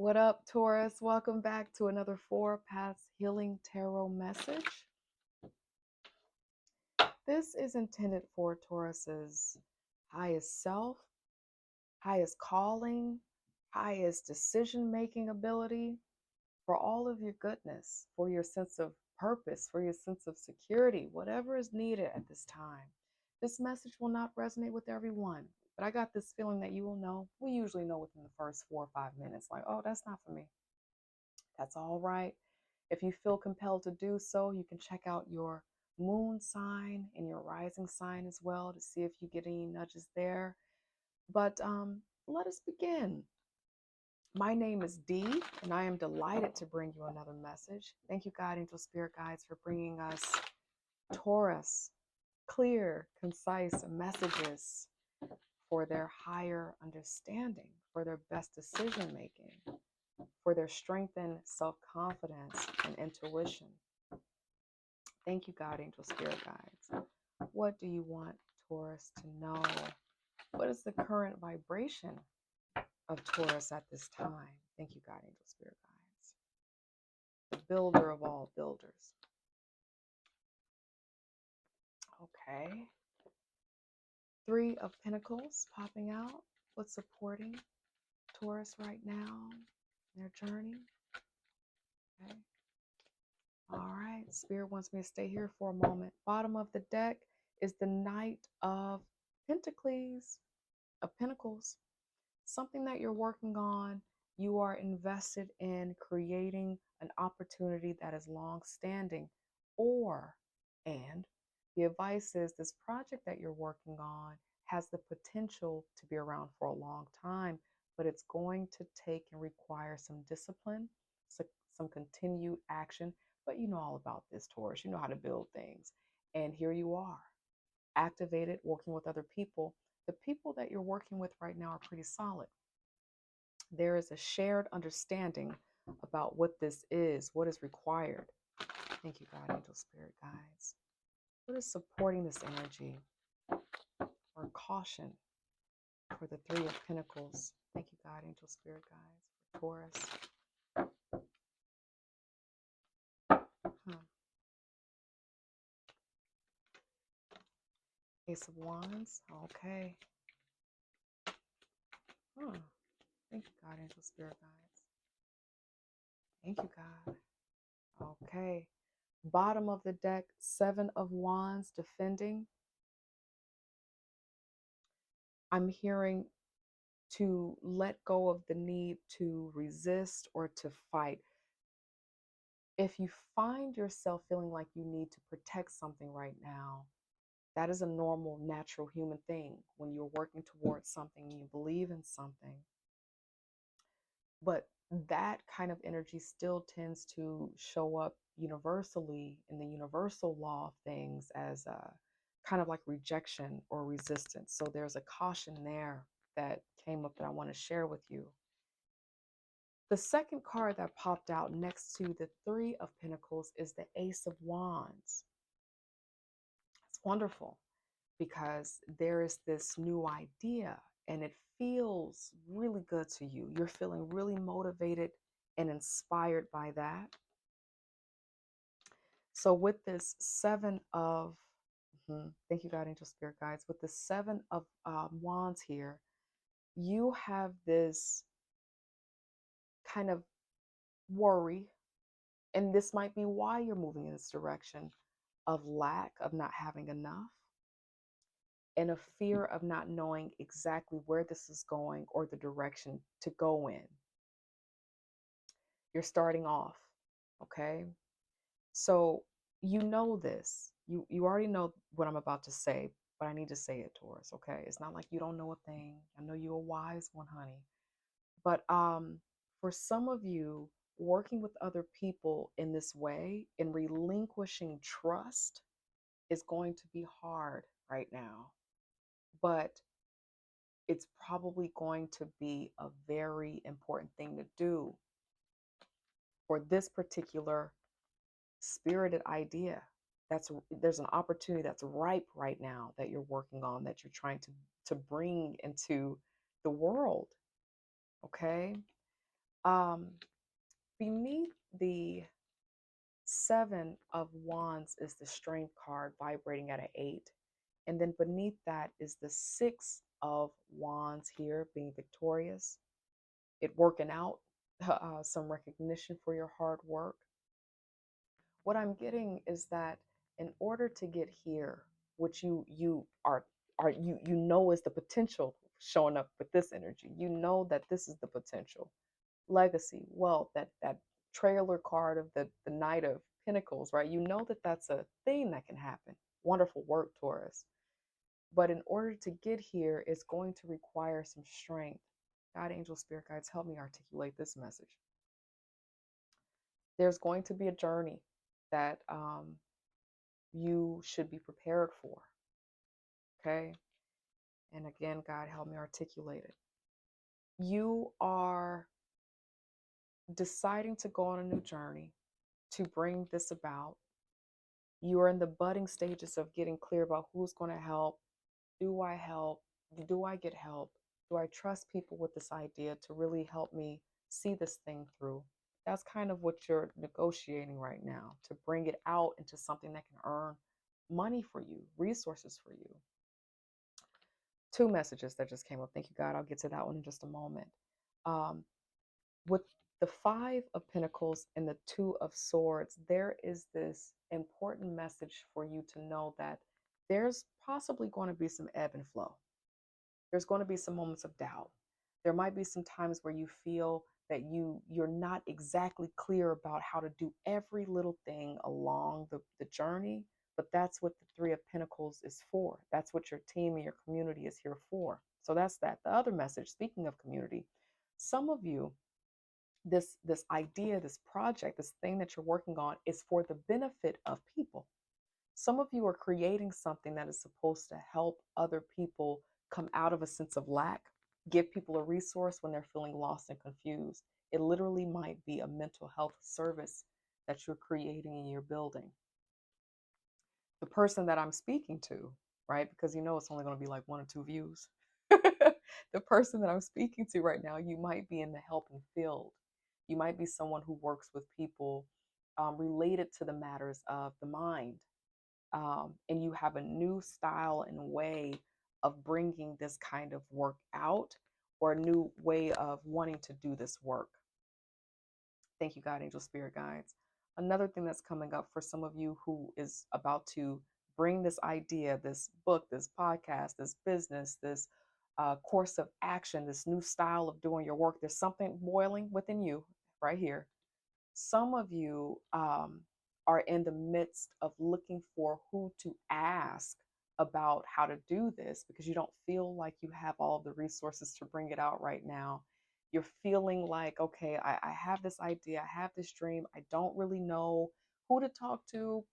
What up, Taurus? Welcome back to another Four Paths Healing Tarot message. This is intended for Taurus's highest self, highest calling, highest decision-making ability, for all of your goodness, for your sense of purpose, for your sense of security, whatever is needed at this time. This message will not resonate with everyone, but I got this feeling that you will know. We usually know within the first 4 or 5 minutes, like, oh, that's not for me. That's all right. If you feel compelled to do so, you can check out your moon sign and your rising sign as well to see if you get any nudges there. But let us begin. My name is Dee, and I am delighted to bring you another message. Thank you, God, Angel Spirit Guides, for bringing us Taurus clear, concise messages for their higher understanding, for their best decision making, for their strengthened self confidence and intuition. Thank you, God, Angel Spirit Guides. What do you want Taurus to know? What is the current vibration of Taurus at this time? Thank you, God, Angel Spirit Guides. The builder of all builders. Okay. Three of Pentacles popping out. What's supporting Taurus right now in their journey? Okay. All right. Spirit wants me to stay here for a moment. Bottom of the deck is the Knight of Pentacles. Something that you're working on, you are invested in creating an opportunity that is long standing, and the advice is this project that you're working on has the potential to be around for a long time, but it's going to take and require some discipline, some continued action. But you know all about this, Taurus. You know how to build things. And here you are, activated, working with other people. The people that you're working with right now are pretty solid. There is a shared understanding about what this is, what is required. Thank you, God, Angel Spirit Guides. What is supporting this energy or caution for the Three of Pentacles? Thank you, God, Angel Spirit Guides, for Taurus. Ace of Wands. Okay. Thank you, God, Angel Spirit Guides. Thank you, God. Okay. Bottom of the deck, Seven of Wands, defending. I'm hearing to let go of the need to resist or to fight. If you find yourself feeling like you need to protect something right now, that is a normal, natural human thing when you're working towards something and you believe in something. But that kind of energy still tends to show up universally in the universal law of things as a kind of like rejection or resistance. So there's a caution there that came up that I want to share with you. The second card that popped out next to the Three of Pentacles is the Ace of Wands. It's wonderful because there is this new idea and it feels really good to you. You're feeling really motivated and inspired by that. So with this thank you, God, Angel Spirit Guides, with the Seven of Wands here, you have this kind of worry, and this might be why you're moving in this direction of lack, of not having enough, and a fear of not knowing exactly where this is going or the direction to go in. You're starting off, okay? So you know this. You already know what I'm about to say, but I need to say it, Taurus, okay? It's not like you don't know a thing. I know you're a wise one, honey. But for some of you, working with other people in this way and relinquishing trust is going to be hard right now. But it's probably going to be a very important thing to do for this particular spirited idea. There's an opportunity that's ripe right now that you're working on, that you're trying to bring into the world. Okay. Um, Beneath the Seven of Wands is the Strength card vibrating at an 8. And then beneath that is the Six of Wands here being victorious. It working out, some recognition for your hard work. What I'm getting is that in order to get here, which you know is the potential showing up with this energy. You know that this is the potential. Legacy, wealth, that trailer card of the Knight of Pentacles, right? You know that that's a thing that can happen. Wonderful work, Taurus. But in order to get here, it's going to require some strength. God, angel, spirit guides, help me articulate this message. There's going to be a journey that you should be prepared for. Okay. And again, God, help me articulate it. You are deciding to go on a new journey to bring this about. You are in the budding stages of getting clear about who's going to help. Do I help? Do I get help? Do I trust people with this idea to really help me see this thing through? That's kind of what you're negotiating right now, to bring it out into something that can earn money for you, resources for you. Two messages that just came up. Thank you, God. I'll get to that one in just a moment. Um, with the Five of Pentacles and the Two of Swords, there is this important message for you to know that there's possibly going to be some ebb and flow. There's going to be some moments of doubt. There might be some times where you feel that you're not exactly clear about how to do every little thing along the journey, but that's what the Three of Pentacles is for. That's what your team and your community is here for. So that's that. The other message, speaking of community, some of you, this idea, this project, this thing that you're working on is for the benefit of people. Some of you are creating something that is supposed to help other people come out of a sense of lack, give people a resource when they're feeling lost and confused. It literally might be a mental health service that you're creating and you're building. The person that I'm speaking to, right? Because you know it's only going to be like 1 or 2 views. The person that I'm speaking to right now, you might be in the helping field. You might be someone who works with people related to the matters of the mind, and you have a new style and way of bringing this kind of work out, or a new way of wanting to do this work. Thank you, God, angel, spirit guides. Another thing that's coming up for some of you who is about to bring this idea, this book, this podcast, this business, this course of action, this new style of doing your work, there's something boiling within you right here. Some of you are in the midst of looking for who to ask about how to do this because you don't feel like you have all the resources to bring it out right now. You're feeling like, okay, I have this idea, I have this dream, I don't really know who to talk to.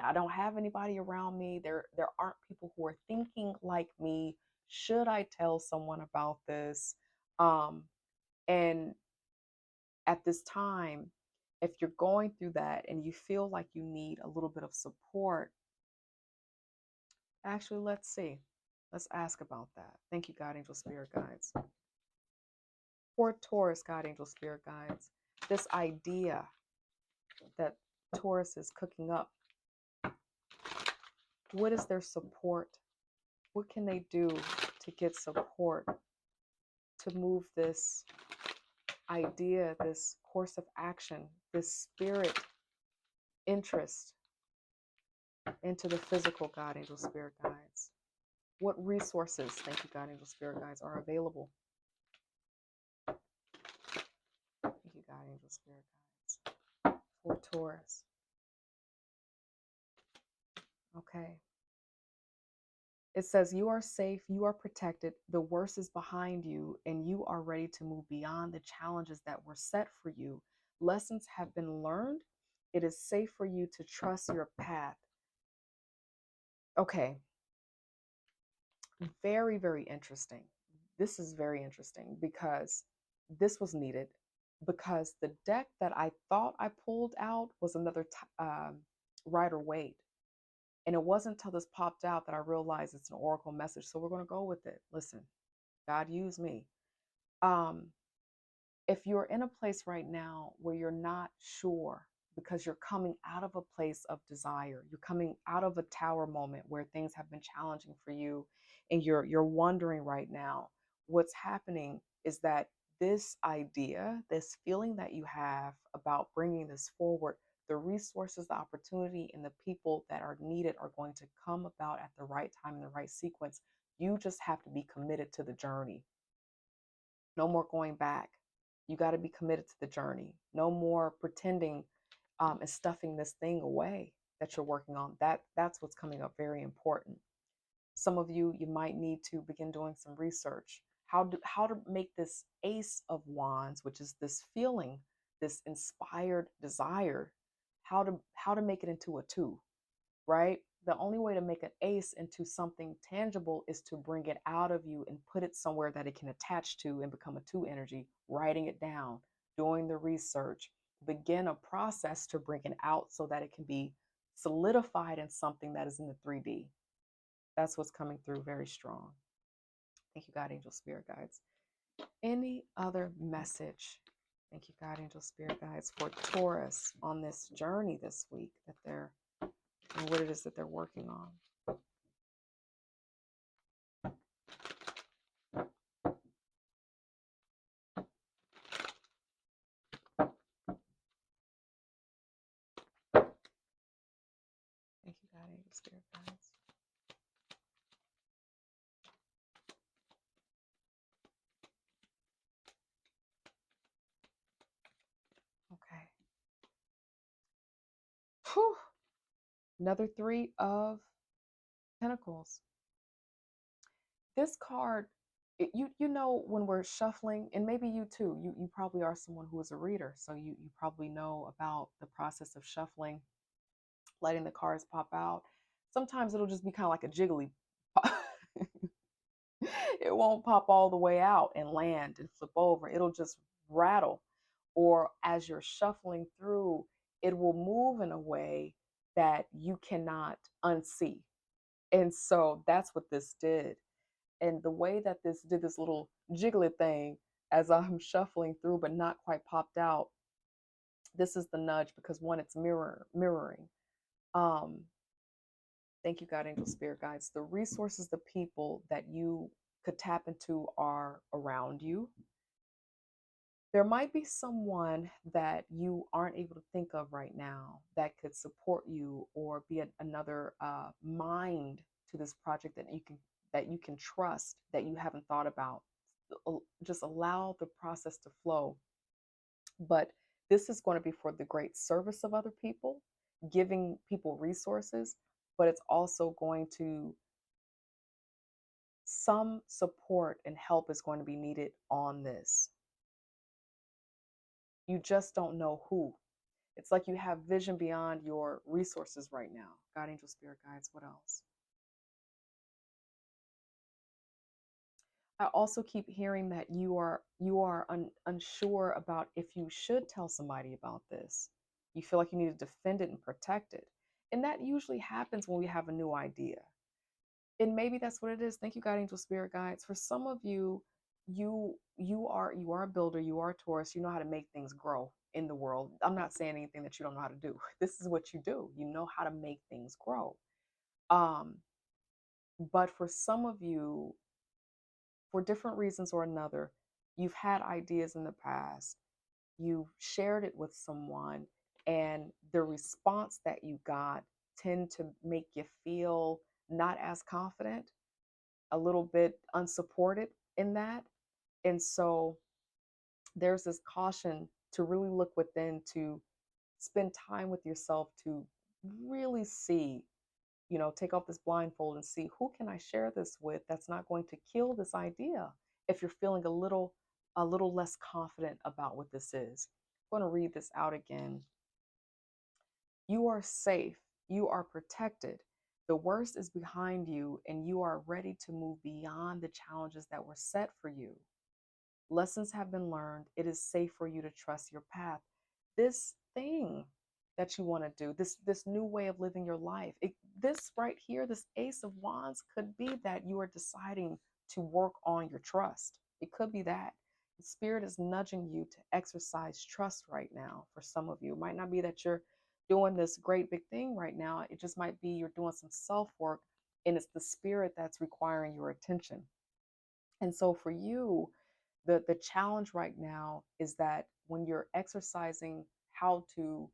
I don't have anybody around me. There aren't people who are thinking like me. Should I tell someone about this? And at this time, if you're going through that and you feel like you need a little bit of support, actually, let's see. Let's ask about that. Thank you, God, angel, spirit guides. For Taurus, God, angel, spirit guides, this idea that Taurus is cooking up, what is their support? What can they do to get support to move this idea, this course of action, this spirit interest into the physical, God, angel, spirit guides? What resources, thank you, God, angel, spirit guides, are available? Thank you, God, angel, spirit guides. For Taurus. Okay. It says, you are safe, you are protected, the worst is behind you, and you are ready to move beyond the challenges that were set for you. Lessons have been learned. It is safe for you to trust your path. Okay. Very, very interesting. This is very interesting because this was needed, because the deck that I thought I pulled out was another Rider Waite. And it wasn't until this popped out that I realized it's an oracle message. So we're going to go with it. Listen, God used me. Um, If you're in a place right now where you're not sure because you're coming out of a place of desire, you're coming out of a tower moment where things have been challenging for you, and you're wondering right now, what's happening is that this idea, this feeling that you have about bringing this forward, the resources, the opportunity, and the people that are needed are going to come about at the right time in the right sequence. You just have to be committed to the journey. No more going back. You got to be committed to the journey. No more pretending and stuffing this thing away that you're working on. That's what's coming up very important. Some of you, you might need to begin doing some research. How to make this Ace of Wands, which is this feeling, this inspired desire, how to make it into a two, right? The only way to make an ace into something tangible is to bring it out of you and put it somewhere that it can attach to and become a two energy, writing it down, doing the research, begin a process to bring it out so that it can be solidified in something that is in the 3D. That's what's coming through very strong. Thank you, God, angel, spirit guides. Any other message? Thank you, God, angel, spirit guides, for Taurus on this journey this week that they're, and what it is that they're working on. Thank you, God, angel, spirit guides. Okay. Whew. Another Three of Pentacles. This card, you know, when we're shuffling, and maybe you too, you probably are someone who is a reader, so you probably know about the process of shuffling, letting the cards pop out. Sometimes it'll just be kind of like a jiggly pop. It won't pop all the way out and land and flip over. It'll just rattle. Or as you're shuffling through, it will move in a way that you cannot unsee. And so that's what this did. And the way that this did this little jiggly thing as I'm shuffling through, but not quite popped out, this is the nudge because one, it's mirroring. Um, Thank you, God, angel, spirit guides. The resources, the people that you could tap into are around you. There might be someone that you aren't able to think of right now that could support you or be another mind to this project that you can trust, that you haven't thought about. Just allow the process to flow. But this is going to be for the great service of other people, giving people resources, but it's also going to, some support and help is going to be needed on this. You just don't know who. It's like you have vision beyond your resources right now. God, angel, spirit guides, what else? I also keep hearing that you are unsure about if you should tell somebody about this. You feel like you need to defend it and protect it. And that usually happens when we have a new idea. And maybe that's what it is. Thank you, God, angel, spirit guides. For some of you, you are a builder, you are a Taurus, you know how to make things grow in the world. I'm not saying anything that you don't know how to do. This is what you do. You know how to make things grow. Um, but for some of you, for different reasons or another, you've had ideas in the past, you've shared it with someone, and the response that you got tend to make you feel not as confident, a little bit unsupported in that. And so there's this caution to really look within, to spend time with yourself, to really see, take off this blindfold and see, who can I share this with that's not going to kill this idea if you're feeling a little less confident about what this is. I'm going to read this out again. You are safe. You are protected. The worst is behind you, and you are ready to move beyond the challenges that were set for you. Lessons have been learned. It is safe for you to trust your path. This thing that you want to do, this new way of living your life, this right here, this Ace of Wands, could be that you are deciding to work on your trust. It could be that Spirit is nudging you to exercise trust right now. For some of you, it might not be that you're doing this great big thing right now. It just might be you're doing some self work, and it's the spirit that's requiring your attention. And so for you, the challenge right now is that when you're exercising how to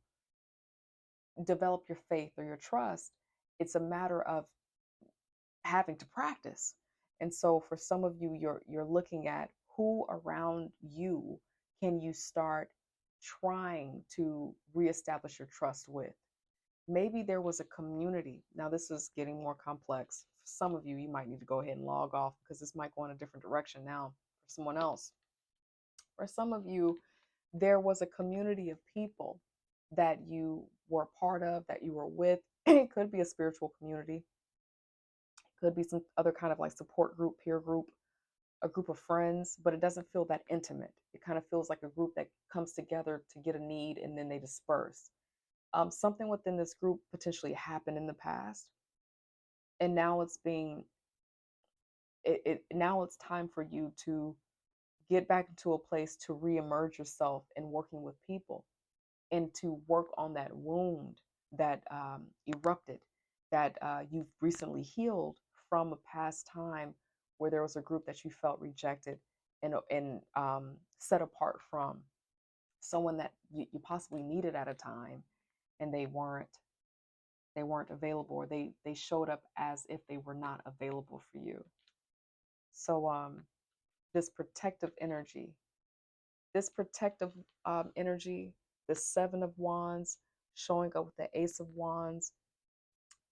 develop your faith or your trust, it's a matter of having to practice. And so for some of you, you're looking at who around you can you start trying to reestablish your trust with. Maybe there was a community. Now this is getting more complex. For some of you, you might need to go ahead and log off because this might go in a different direction now for someone else. For some of you, there was a community of people that you were a part of, that you were with. It could be a spiritual community, could be some other kind of like support group, peer group, a group of friends, but it doesn't feel that intimate. It kind of feels like a group that comes together to get a need and then they disperse. Something within this group potentially happened in the past, and now now it's time for you to get back into a place to reemerge yourself in working with people and to work on that wound that erupted, that you've recently healed from a past time where there was a group that you felt rejected and set apart from, someone that you possibly needed at a time, and they weren't available, or they showed up as if they were not available for you. So this protective energy, this protective energy, the Seven of Wands showing up with the Ace of Wands,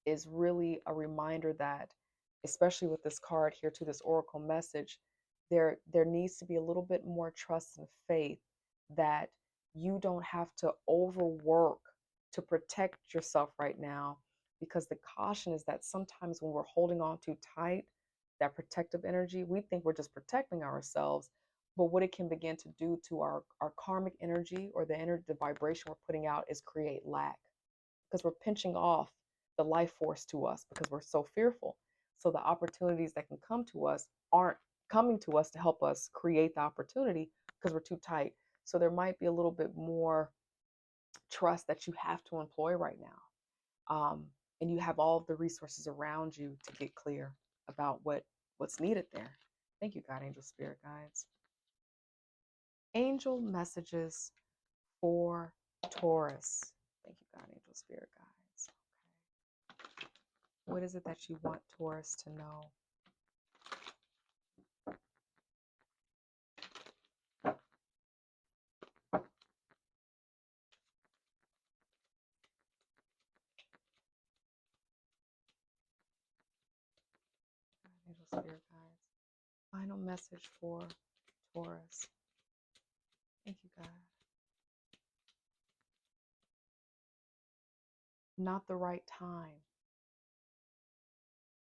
is really a reminder that, especially with this card here to this oracle message, there needs to be a little bit more trust and faith that you don't have to overwork to protect yourself right now, because the caution is that sometimes when we're holding on too tight, that protective energy, we think we're just protecting ourselves, but what it can begin to do to our karmic energy, or the vibration we're putting out, is create lack, because we're pinching off the life force to us because we're so fearful. So the opportunities that can come to us aren't coming to us to help us create the opportunity because we're too tight. So there might be a little bit more trust that you have to employ right now. And you have all of the resources around you to get clear about what's needed there. Thank you, God, angel, spirit guides. Angel messages for Taurus. Thank you, God, angel, spirit guides. Okay. What is it that you want Taurus to know? Angel, spirit guides. Final message for Taurus. Thank you, God. Not the right time.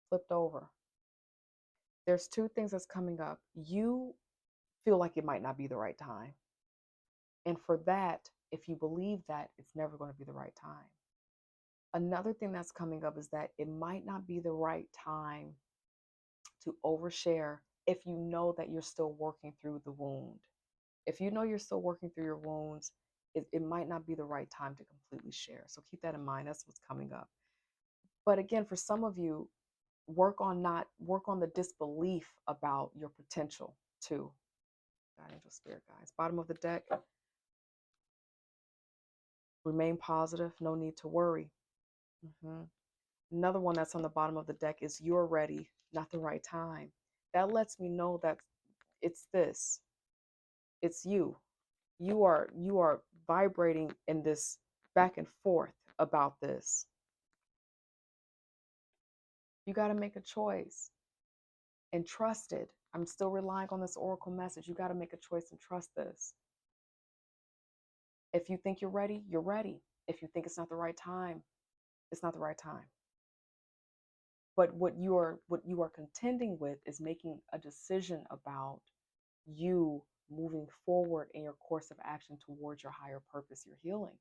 Flipped over. There's two things that's coming up. You feel like it might not be the right time. And for that, if you believe that, it's never going to be the right time. Another thing that's coming up is that it might not be the right time to overshare if you know that you're still working through the wound. If you know you're still working through your wounds, it might not be the right time to completely share. So keep that in mind. That's what's coming up. But again, for some of you, work on the disbelief about your potential too. God, angel, spirit guides. Bottom of the deck, remain positive, no need to worry. Another one that's on the bottom of the deck is you're ready, not the right time. That lets me know that it's this. It's you. You are vibrating in this back and forth about this. You got to make a choice and trust it. I'm still relying on this oracle message. You got to make a choice and trust this. If you think you're ready, you're ready. If you think it's not the right time, it's not the right time. But what you are contending with is making a decision about you moving forward in your course of action towards your higher purpose, your healing.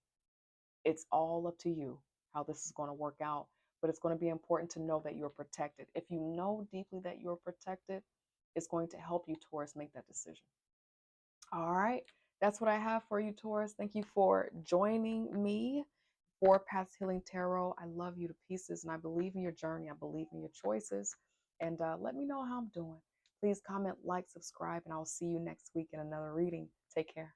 It's all up to you how this is going to work out, but it's going to be important to know that you're protected. If you know deeply that you're protected, it's going to help you, Taurus, make that decision. All right. That's what I have for you, Taurus. Thank you for joining me for Past Healing Tarot. I love you to pieces and I believe in your journey. I believe in your choices. And let me know how I'm doing. Please comment, like, subscribe, and I'll see you next week in another reading. Take care.